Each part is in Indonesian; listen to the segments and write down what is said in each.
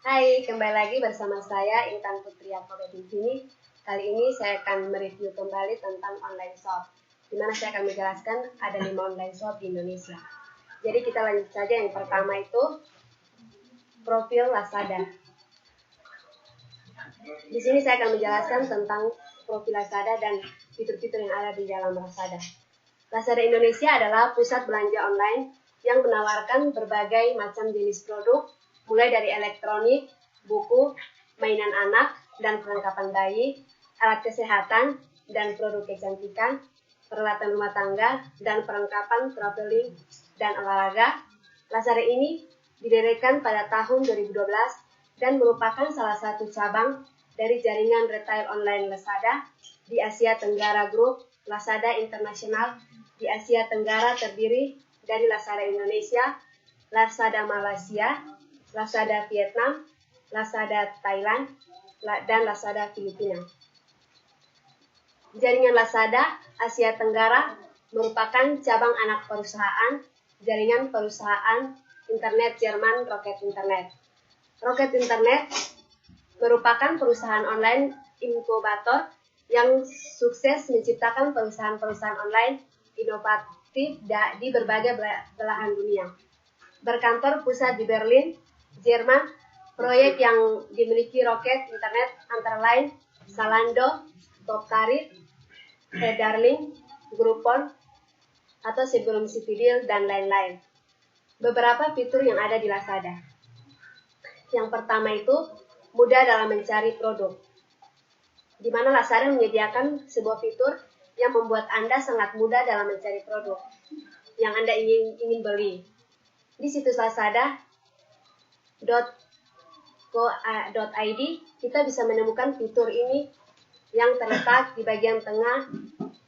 Hai, kembali lagi bersama saya Intan Putri Yakoba di sini. Kali ini saya akan mereview kembali tentang online shop, di mana saya akan menjelaskan ada 5 online shop di Indonesia. Jadi kita lanjut saja. Yang pertama itu profil Lazada. Di sini saya akan menjelaskan tentang profil Lazada dan fitur-fitur yang ada di dalam Lazada. Lazada Indonesia adalah pusat belanja online yang menawarkan berbagai macam jenis produk, mulai dari elektronik, buku, mainan anak, dan perlengkapan bayi, alat kesehatan, dan produk kecantikan, peralatan rumah tangga, dan perlengkapan traveling dan olahraga. Lazada ini didirikan pada tahun 2012 dan merupakan salah satu cabang dari jaringan retail online Lazada di Asia Tenggara Group. Lazada Internasional di Asia Tenggara terdiri dari Lazada Indonesia, Lazada Malaysia, Lazada Vietnam, Lazada Thailand, dan Lazada Filipina. Jaringan Lazada Asia Tenggara merupakan cabang anak perusahaan jaringan perusahaan internet Jerman Rocket Internet. Rocket Internet merupakan perusahaan online inkubator yang sukses menciptakan perusahaan-perusahaan online inovatif di berbagai belahan dunia. Berkantor pusat di Berlin, Jerman, proyek yang dimiliki Rocket Internet antara lain Zalando, Toptarit, Darling, Groupon, atau sebelum Citydeal, dan lain-lain. Beberapa fitur yang ada di Lazada. Yang pertama itu mudah dalam mencari produk, di mana Lazada menyediakan sebuah fitur yang membuat Anda sangat mudah dalam mencari produk yang Anda ingin beli. Di situs lazada.co.id kita bisa menemukan fitur ini yang terletak di bagian tengah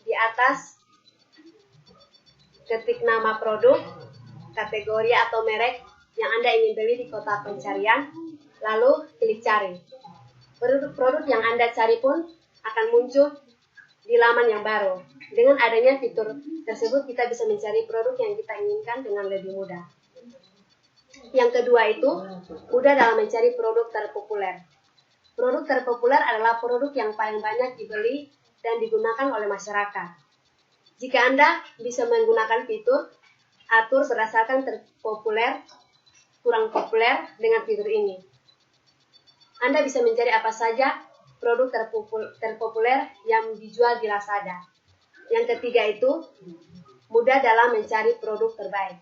di atas. Ketik nama produk, kategori atau merek yang Anda ingin beli di kotak pencarian, lalu klik cari. Produk yang Anda cari pun akan muncul di laman yang baru. Dengan adanya fitur tersebut, kita bisa mencari produk yang kita inginkan dengan lebih mudah. Yang kedua itu, mudah dalam mencari produk terpopuler. Produk terpopuler adalah produk yang paling banyak dibeli dan digunakan oleh masyarakat. Jika Anda bisa menggunakan fitur atur berdasarkan terpopuler, kurang populer dengan fitur ini, Anda bisa mencari apa saja produk terpopuler yang dijual di Lazada. Yang ketiga itu, mudah dalam mencari produk terbaik.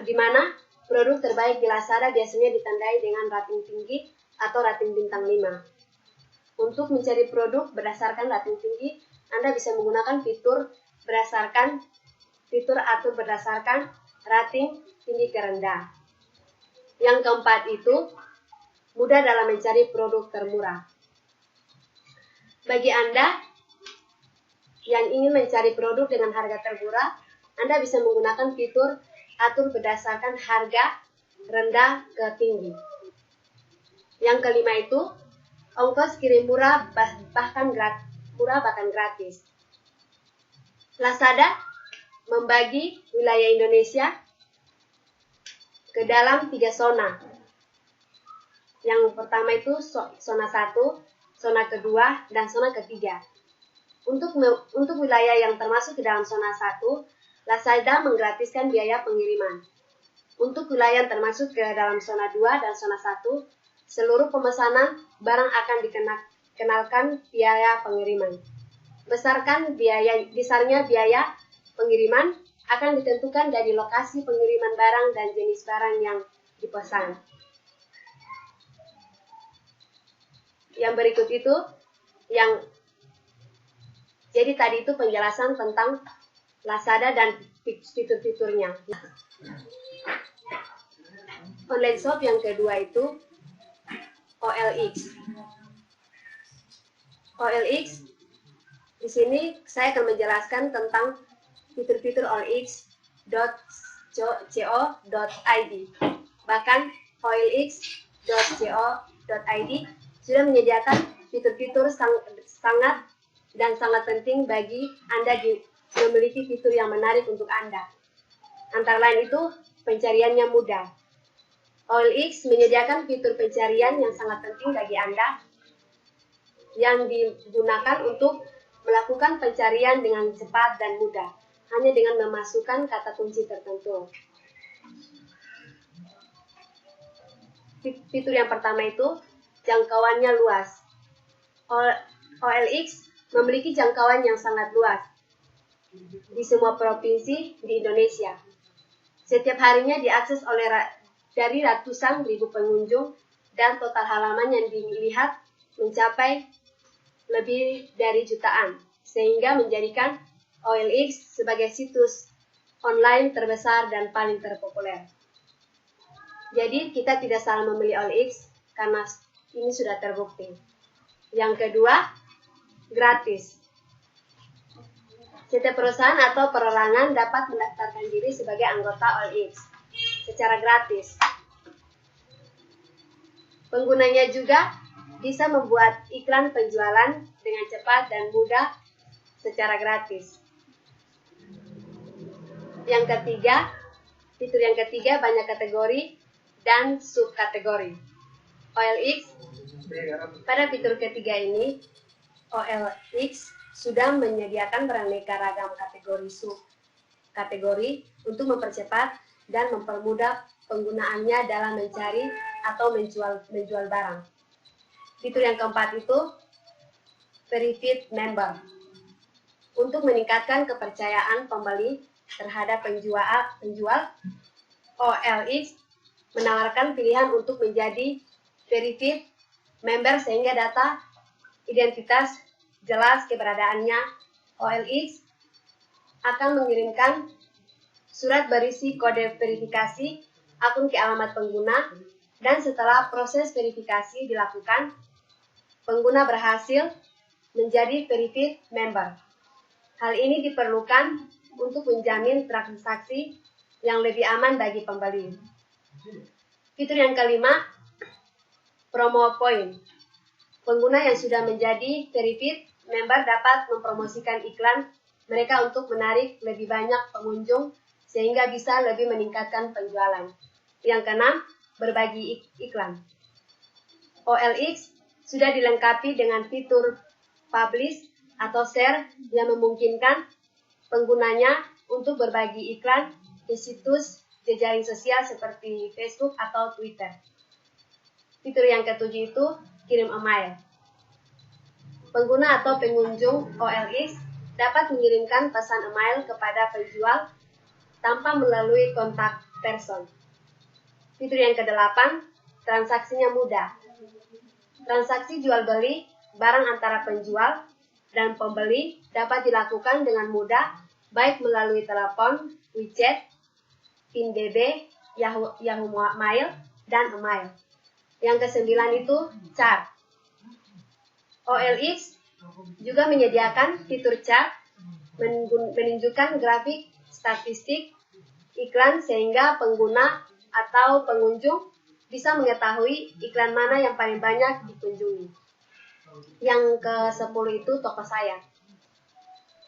Di mana produk terbaik di Lazada biasanya ditandai dengan rating tinggi atau rating bintang 5. Untuk mencari produk berdasarkan rating tinggi, Anda bisa menggunakan fitur atur berdasarkan rating tinggi ke rendah. Yang keempat itu, mudah dalam mencari produk termurah. Bagi Anda yang ingin mencari produk dengan harga termurah, Anda bisa menggunakan fitur atur berdasarkan harga rendah ke tinggi. Yang kelima itu, ongkos kirim murah bahkan gratis. Lazada membagi wilayah Indonesia ke dalam 3 zona. Yang pertama itu zona 1, zona kedua, dan zona ketiga. Untuk wilayah yang termasuk ke dalam zona 1, Lazada menggratiskan biaya pengiriman. Untuk wilayah yang termasuk ke dalam zona 2 dan zona 1, seluruh pemesanan barang akan dikenakan biaya pengiriman. Besarnya biaya pengiriman akan ditentukan dari lokasi pengiriman barang dan jenis barang yang dipesan. Yang berikut itu jadi tadi itu penjelasan tentang Lazada dan fitur-fiturnya. Online shop yang kedua itu OLX. OLX, di sini saya akan menjelaskan tentang fitur-fitur OLX.co.id. Bahkan OLX.co.id sudah menyediakan fitur-fitur sangat penting bagi Anda memiliki fitur yang menarik untuk Anda. Antara lain itu, pencariannya mudah. OLX menyediakan fitur pencarian yang sangat penting bagi Anda yang digunakan untuk melakukan pencarian dengan cepat dan mudah, hanya dengan memasukkan kata kunci tertentu. Fitur yang pertama itu jangkauannya luas. OLX memiliki jangkauan yang sangat luas di semua provinsi di Indonesia. Setiap harinya diakses dari ratusan ribu pengunjung dan total halaman yang dilihat mencapai lebih dari jutaan, sehingga menjadikan OLX sebagai situs online terbesar dan paling terpopuler. Jadi kita tidak salah memilih OLX karena ini sudah terbukti. Yang kedua, gratis. Setiap perusahaan atau perorangan dapat mendaftarkan diri sebagai anggota OLX secara gratis. Penggunanya juga bisa membuat iklan penjualan dengan cepat dan mudah secara gratis. Fitur yang ketiga banyak kategori dan subkategori. OLX, pada fitur ketiga ini, OLX sudah menyediakan beraneka ragam kategori subkategori untuk mempercepat dan mempermudah penggunaannya dalam mencari atau menjual barang. Fitur yang keempat itu Verified Member. Untuk meningkatkan kepercayaan pembeli terhadap penjual, OLX menawarkan pilihan untuk menjadi Verified Member sehingga data identitas jelas keberadaannya. OLX akan mengirimkan surat berisi kode verifikasi akun ke alamat pengguna, dan setelah proses verifikasi dilakukan, pengguna berhasil menjadi Verified Member. Hal ini diperlukan untuk menjamin transaksi yang lebih aman bagi pembeli. Fitur yang kelima, Promo Point. Pengguna yang sudah menjadi Verified Member dapat mempromosikan iklan mereka untuk menarik lebih banyak pengunjung sehingga bisa lebih meningkatkan penjualan. Yang keenam, berbagi iklan. OLX sudah dilengkapi dengan fitur publish atau share yang memungkinkan penggunanya untuk berbagi iklan di situs jejaring sosial seperti Facebook atau Twitter. Fitur yang ketujuh itu kirim email. Pengguna atau pengunjung OLX dapat mengirimkan pesan email kepada penjual tanpa melalui kontak person. Fitur yang kedelapan, transaksinya mudah. Transaksi jual beli barang antara penjual dan pembeli dapat dilakukan dengan mudah, baik melalui telepon, WeChat, PinBB, Yahoo Mail, dan email. Yang kesembilan itu chart. OLX juga menyediakan fitur chart menunjukkan grafik statistik iklan sehingga pengguna atau pengunjung bisa mengetahui iklan mana yang paling banyak dikunjungi. Yang ke-10 itu toko saya.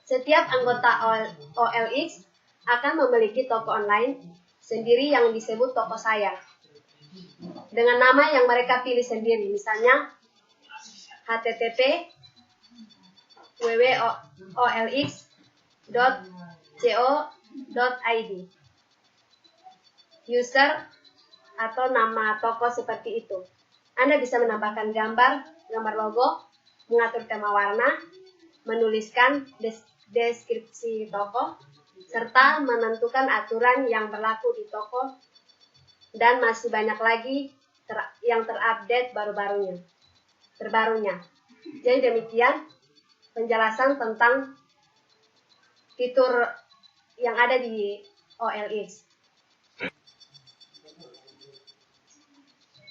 Setiap anggota OLX akan memiliki toko online sendiri yang disebut toko saya, dengan nama yang mereka pilih sendiri, misalnya http://olx.co.id. User atau nama toko seperti itu. Anda bisa menambahkan gambar logo, mengatur tema warna, menuliskan deskripsi toko, serta menentukan aturan yang berlaku di toko, dan masih banyak lagi yang terupdate terbarunya. Jadi demikian penjelasan tentang fitur yang ada di OLX.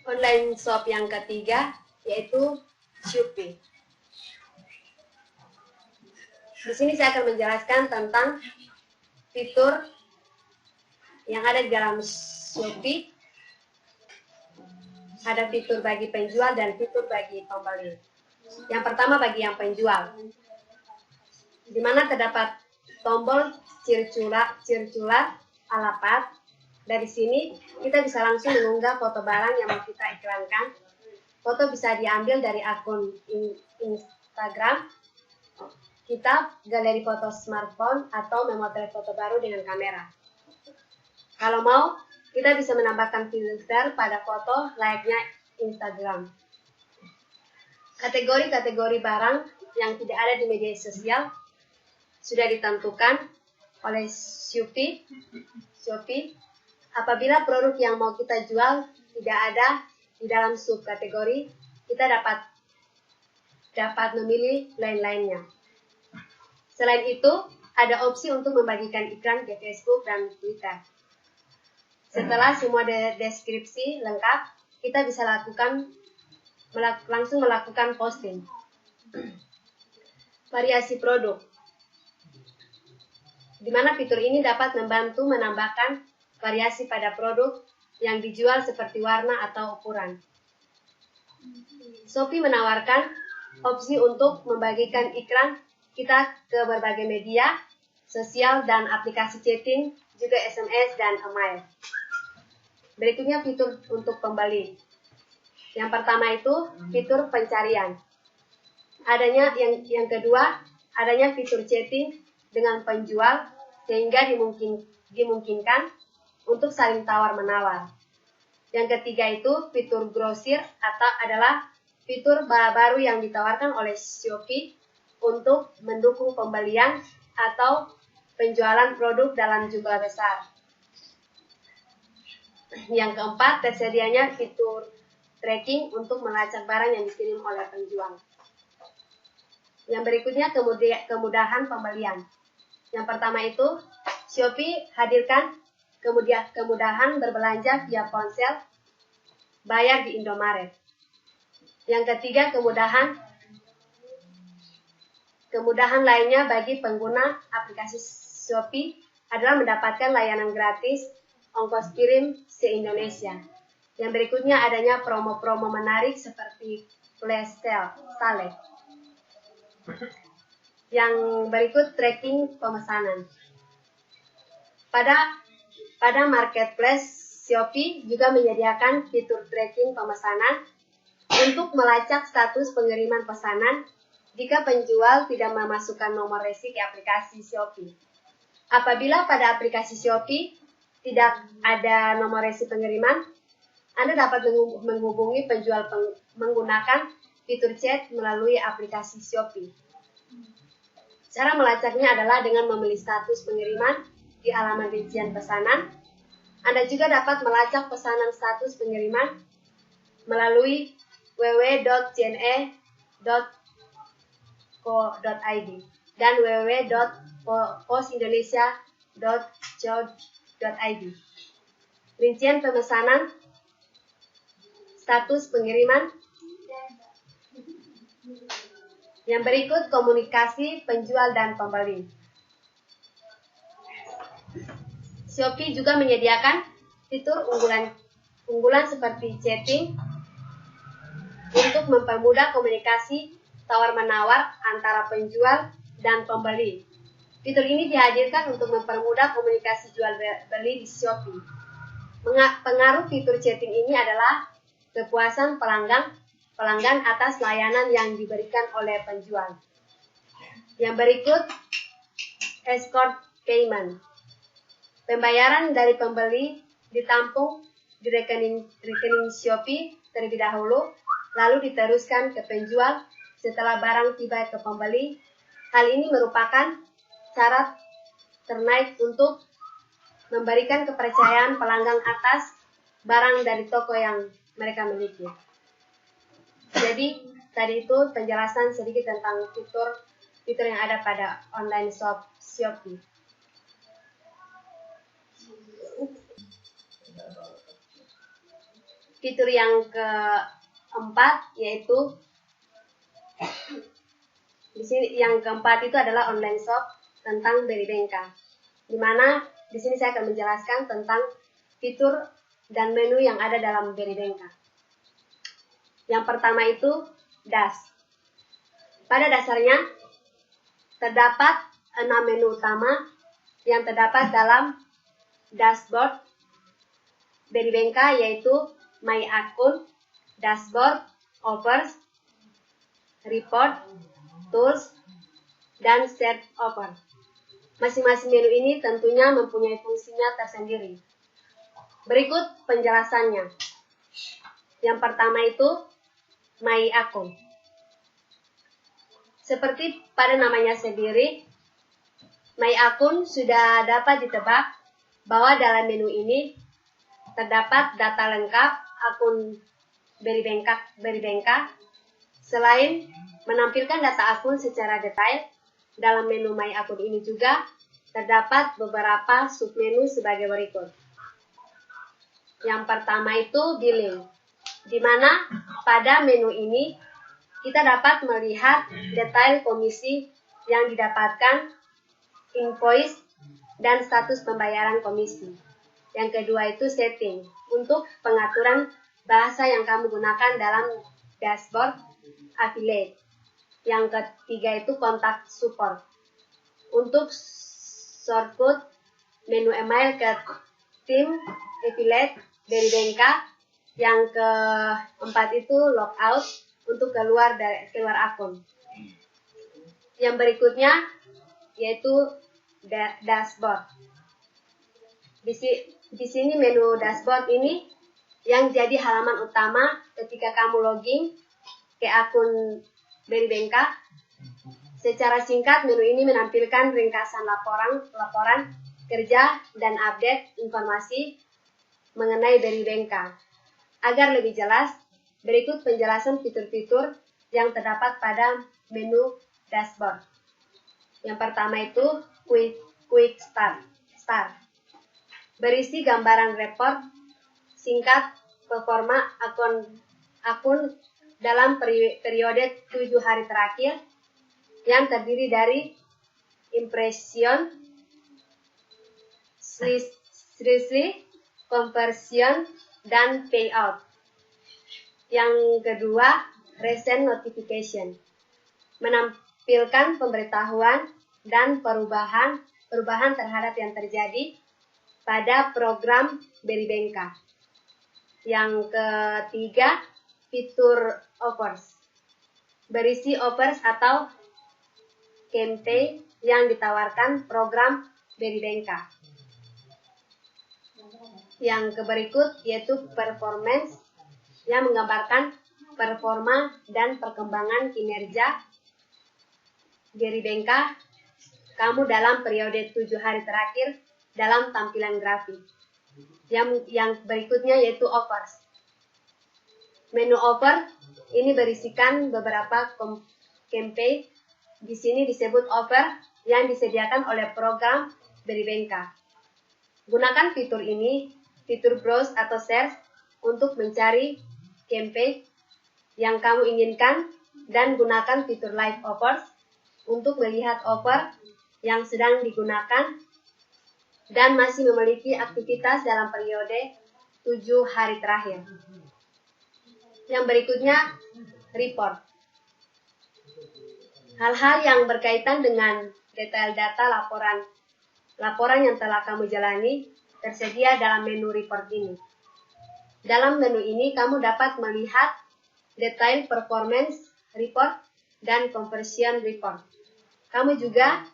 Online shop yang ketiga yaitu Shopee. Di sini saya akan menjelaskan tentang fitur yang ada di dalam Shopee. Ada fitur bagi penjual dan fitur bagi pembeli. Yang pertama bagi yang penjual, di mana terdapat tombol circular alapat Dari sini kita bisa langsung mengunggah foto barang yang mau kita iklankan. Foto bisa diambil dari akun Instagram kita, galeri foto smartphone, atau memotret foto baru dengan kamera. Kalau mau, kita bisa menambahkan filter pada foto layaknya Instagram. Kategori-kategori barang yang tidak ada di media sosial sudah ditentukan oleh Shopee. Apabila produk yang mau kita jual tidak ada di dalam subkategori, kita dapat memilih lain-lainnya. Selain itu, ada opsi untuk membagikan iklan ke Facebook dan Twitter. Setelah semua deskripsi lengkap, kita bisa langsung melakukan posting. Variasi produk, di mana fitur ini dapat membantu menambahkan variasi pada produk yang dijual seperti warna atau ukuran. Shopee menawarkan opsi untuk membagikan iklan kita ke berbagai media sosial dan aplikasi chatting, juga SMS dan email. Berikutnya fitur untuk pembeli. Yang pertama itu fitur pencarian. Yang kedua, adanya fitur chatting dengan penjual sehingga dimungkinkan untuk saling tawar-menawar. Yang ketiga itu fitur grosir adalah fitur baru yang ditawarkan oleh Shopee untuk mendukung pembelian atau penjualan produk dalam jumlah besar. Yang keempat, tersedianya fitur tracking untuk melacak barang yang dikirim oleh penjual. Yang berikutnya, kemudahan pembelian. Yang pertama itu, Shopee hadirkan kemudahan berbelanja via ponsel, bayar di Indomaret. Yang ketiga, kemudahan lainnya bagi pengguna aplikasi Shopee adalah mendapatkan layanan gratis ongkos kirim se-Indonesia. Yang berikutnya adanya promo-promo menarik seperti flash sale. Yang berikut tracking pemesanan. Pada marketplace, Shopee juga menyediakan fitur tracking pemesanan untuk melacak status pengiriman pesanan jika penjual tidak memasukkan nomor resi ke aplikasi Shopee. Apabila pada aplikasi Shopee tidak ada nomor resi pengiriman, Anda dapat menghubungi penjual menggunakan fitur chat melalui aplikasi Shopee. Cara melacaknya adalah dengan memilih status pengiriman di halaman rincian pesanan. Anda juga dapat melacak pesanan status pengiriman melalui www.jne.co.id dan www.posindonesia.co.id. Rincian pemesanan, status pengiriman. Yang berikut komunikasi penjual dan pembeli. Shopee juga menyediakan fitur unggulan seperti chatting untuk mempermudah komunikasi tawar-menawar antara penjual dan pembeli. Fitur ini dihadirkan untuk mempermudah komunikasi jual beli di Shopee. Pengaruh fitur chatting ini adalah kepuasan pelanggan atas layanan yang diberikan oleh penjual. Yang berikut, escort payment. Pembayaran dari pembeli ditampung di rekening Shopee terlebih dahulu, lalu diteruskan ke penjual setelah barang tiba ke pembeli. Hal ini merupakan syarat terbaik untuk memberikan kepercayaan pelanggan atas barang dari toko yang mereka miliki. Jadi, tadi itu penjelasan sedikit tentang fitur yang ada pada online shop Shopee. Fitur yang keempat yaitu di sini yang keempat itu adalah online shop tentang Berrybenka. Di mana di sini saya akan menjelaskan tentang fitur dan menu yang ada dalam Berrybenka. Yang pertama itu DAS. Pada dasarnya terdapat 6 menu utama yang terdapat dalam dashboard Beribenka yaitu My Account, Dashboard, Offers, Report, Tools, dan Set Offer. Masing-masing menu ini tentunya mempunyai fungsinya tersendiri. Berikut penjelasannya. Yang pertama itu My Account. Seperti pada namanya sendiri, My Account sudah dapat ditebak bahwa dalam menu ini terdapat data lengkap akun Beribenka. Selain menampilkan data akun secara detail, dalam menu My Account ini juga terdapat beberapa submenu sebagai berikut. Yang pertama itu Billing, di mana pada menu ini kita dapat melihat detail komisi yang didapatkan, invoice, dan status pembayaran komisi. Yang kedua itu Setting, untuk pengaturan bahasa yang kamu gunakan dalam dashboard affiliate. Yang ketiga itu Kontak Support, untuk shortcut menu email ke tim affiliate Beribenka. Yang keempat itu Logout, untuk keluar akun. Yang berikutnya yaitu Dashboard. Di sini menu Dashboard ini yang jadi halaman utama ketika kamu login ke akun Beribenka. Secara singkat, menu ini menampilkan ringkasan laporan kerja dan update informasi mengenai Beribenka. Agar lebih jelas, berikut penjelasan fitur-fitur yang terdapat pada menu Dashboard. Yang pertama itu Quick Start. Berisi gambaran report singkat performa akun dalam periode 7 hari terakhir, yang terdiri dari impression, seriously, conversion, dan payout. Yang kedua, recent notification, menampilkan pemberitahuan dan perubahan terhadap yang terjadi pada program Beribenka. Yang ketiga, fitur offers, berisi offers atau campaign yang ditawarkan program Beribenka. Yang berikut yaitu performance, yang menggambarkan performa dan perkembangan kinerja Beribenka kamu dalam periode 7 hari terakhir dalam tampilan grafik. Yang berikutnya yaitu offers. Menu offer ini berisikan beberapa campaign. Di sini disebut offer yang disediakan oleh program Beribenka. Gunakan fitur ini, fitur browse atau search, untuk mencari campaign yang kamu inginkan, dan gunakan fitur live offers untuk melihat offer yang sedang digunakan dan masih memiliki aktivitas dalam periode 7 hari terakhir. Yang berikutnya, report. Hal-hal yang berkaitan dengan detail data laporan yang telah kamu jalani tersedia dalam menu report ini. Dalam menu ini kamu dapat melihat detail performance report dan conversion report. Kamu juga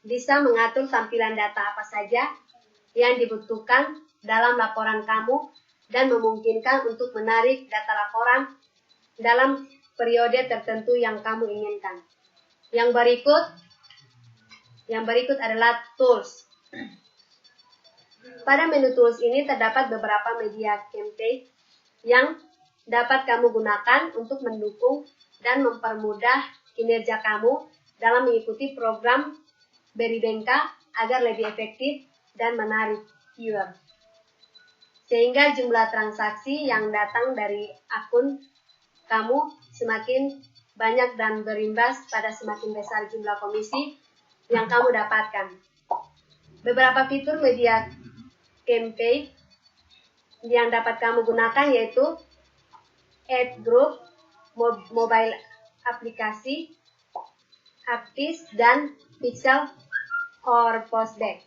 bisa mengatur tampilan data apa saja yang dibutuhkan dalam laporan kamu dan memungkinkan untuk menarik data laporan dalam periode tertentu yang kamu inginkan. Yang berikut adalah tools. Pada menu tools ini terdapat beberapa media campaign yang dapat kamu gunakan untuk mendukung dan mempermudah kinerja kamu dalam mengikuti program Beribenka agar lebih efektif dan menarik viewer. Sehingga jumlah transaksi yang datang dari akun kamu semakin banyak dan berimbas pada semakin besar jumlah komisi yang kamu dapatkan. Beberapa fitur media campaign yang dapat kamu gunakan yaitu Add Group, mobile aplikasi, artis, dan pixel or postback.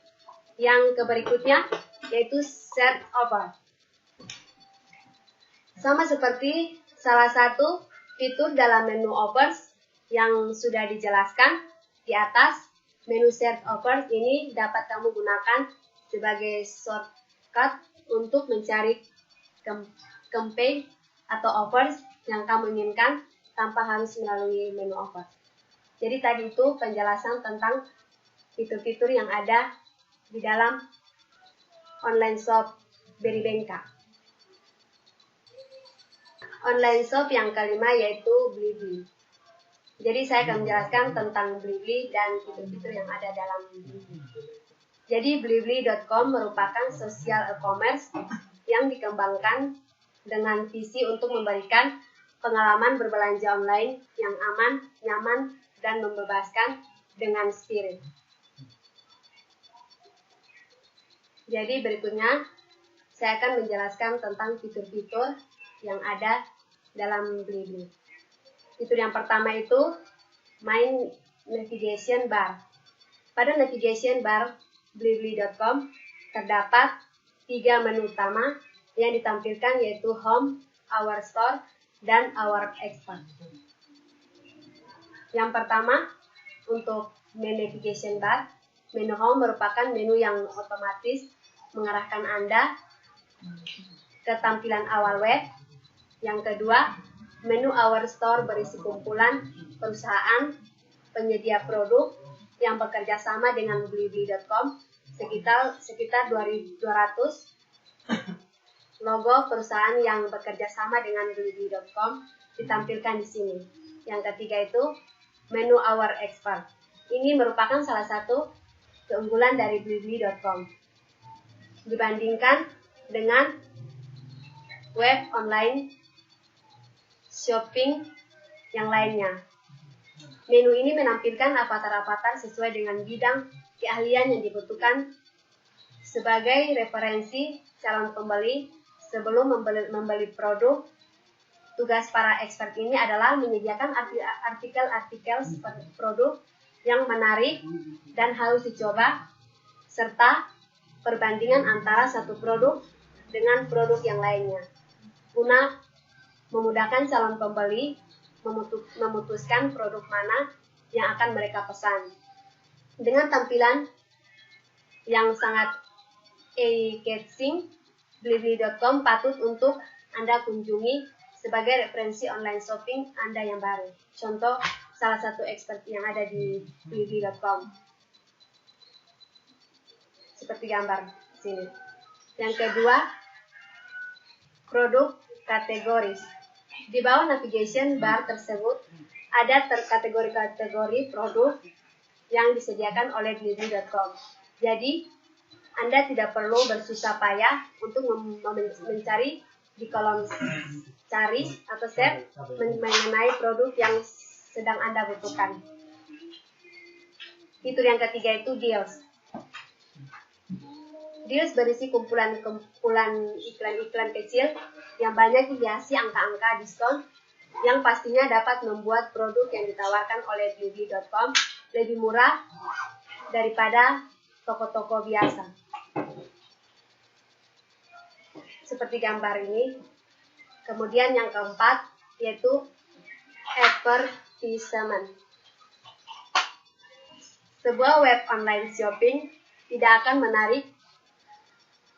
Yang berikutnya yaitu Set Offer. Sama seperti salah satu fitur dalam menu offers yang sudah dijelaskan di atas, menu search offers ini dapat kamu gunakan sebagai shortcut untuk mencari campaign atau offers yang kamu inginkan tanpa harus melalui menu offers. Jadi tadi itu penjelasan tentang fitur-fitur yang ada di dalam online shop Berrybenka. Online shop yang kelima yaitu Blibli. Jadi saya akan menjelaskan tentang Blibli dan fitur-fitur yang ada dalam Blibli. Jadi Blibli.com merupakan social e-commerce yang dikembangkan dengan visi untuk memberikan pengalaman berbelanja online yang aman, nyaman, dan membebaskan dengan spirit. Jadi berikutnya saya akan menjelaskan tentang fitur-fitur yang ada dalam Blibli. Fitur yang pertama itu My Navigation Bar. Pada navigation bar Blibli.com terdapat 3 menu utama yang ditampilkan yaitu Home, Our Store, dan Our Expert. Yang pertama, untuk menu navigation bar, menu Home merupakan menu yang otomatis mengarahkan Anda ke tampilan awal web. Yang kedua, menu Our Store berisi kumpulan perusahaan penyedia produk yang bekerja sama dengan Blibli.com, sekitar 200 logo perusahaan yang bekerja sama dengan Blibli.com ditampilkan di sini. Yang ketiga itu menu Our Expert. Ini merupakan salah satu keunggulan dari Blibli.com dibandingkan dengan web online shopping yang lainnya. Menu ini menampilkan avatar-avatar sesuai dengan bidang keahlian yang dibutuhkan sebagai referensi calon pembeli sebelum membeli produk. Tugas para expert ini adalah menyediakan artikel-artikel seperti produk yang menarik dan harus dicoba, serta perbandingan antara satu produk dengan produk yang lainnya, guna memudahkan calon pembeli memutuskan produk mana yang akan mereka pesan. Dengan tampilan yang sangat eye-catching, Blibli.com patut untuk Anda kunjungi sebagai referensi online shopping Anda yang baru. Contoh salah satu expert yang ada di Blibli.com. Seperti gambar sini. Yang kedua, produk kategoris. Di bawah navigation bar tersebut ada kategori-kategori produk yang disediakan oleh Blibli.com. Jadi, Anda tidak perlu bersusah payah untuk mencari di kolom cari atau search mengenai produk yang sedang Anda butuhkan. Fitur yang ketiga itu deals. Deals berisi kumpulan iklan-iklan kecil yang banyak dihiasi angka-angka diskon yang pastinya dapat membuat produk yang ditawarkan oleh Blibli.com lebih murah daripada toko-toko biasa. Seperti gambar ini. Kemudian yang keempat yaitu advertisement. Sebuah web online shopping tidak akan menarik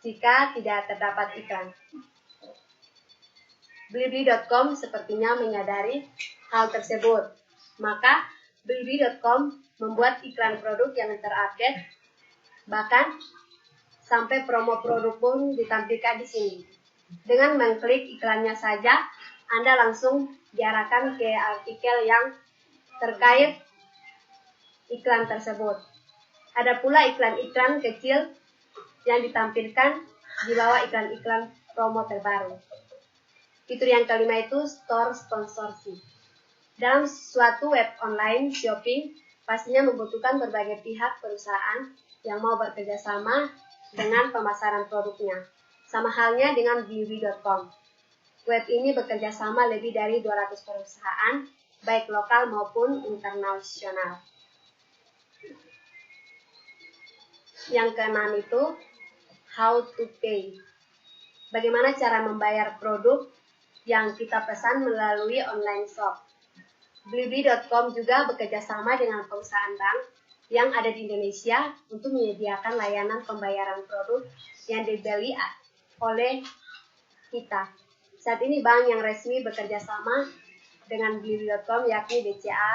jika tidak terdapat iklan. Blibli.com sepertinya menyadari hal tersebut. Maka Blibli.com membuat iklan produk yang terupdate, bahkan sampai promo produk pun ditampilkan di sini. Dengan mengklik iklannya saja, Anda langsung diarahkan ke artikel yang terkait iklan tersebut. Ada pula iklan-iklan kecil yang ditampilkan di bawah iklan-iklan promo terbaru. Fitur yang kelima itu store sponsorship. Dalam suatu web online shopping, pastinya membutuhkan berbagai pihak perusahaan yang mau bekerja sama dengan pemasaran produknya. Sama halnya dengan Blibli.com. Web ini bekerja sama lebih dari 200 perusahaan, baik lokal maupun internasional. Yang keenam itu how to pay. Bagaimana cara membayar produk yang kita pesan melalui online shop. Blibli.com juga bekerja sama dengan perusahaan bank yang ada di Indonesia untuk menyediakan layanan pembayaran produk yang dibeli oleh kita. Saat ini bank yang resmi bekerja sama dengan Blibli.com yakni BCA,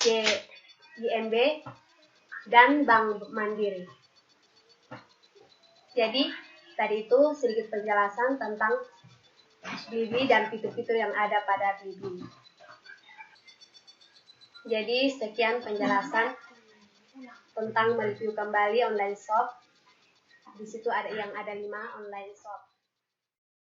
CIMB, dan Bank Mandiri. Jadi, tadi itu sedikit penjelasan tentang Blibli dan fitur-fitur yang ada pada Blibli. Jadi, sekian penjelasan tentang mereview kembali online shop. Di situ ada 5 online shop.